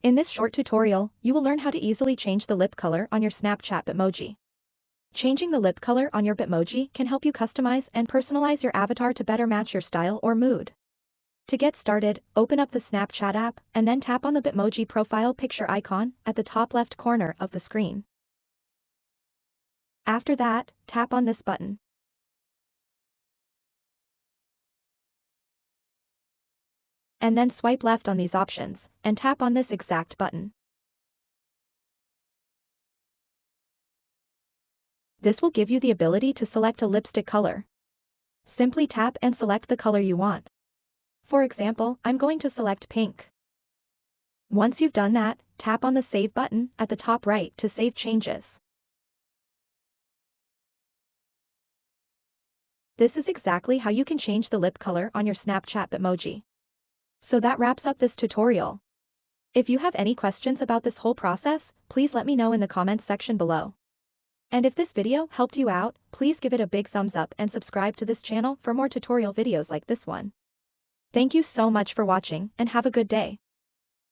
In this short tutorial, you will learn how to easily change the lip color on your Snapchat Bitmoji. Changing the lip color on your Bitmoji can help you customize and personalize your avatar to better match your style or mood. To get started, open up the Snapchat app and then tap on the Bitmoji profile picture icon at the top left corner of the screen. After that, tap on this button. And then swipe left on these options, and tap on this exact button. This will give you the ability to select a lipstick color. Simply tap and select the color you want. For example, I'm going to select pink. Once you've done that, tap on the Save button at the top right to save changes. This is exactly how you can change the lip color on your Snapchat Bitmoji. So that wraps up this tutorial. If you have any questions about this whole process, please let me know in the comments section below. And if this video helped you out, please give it a big thumbs up and subscribe to this channel for more tutorial videos like this one. Thank you so much for watching and have a good day.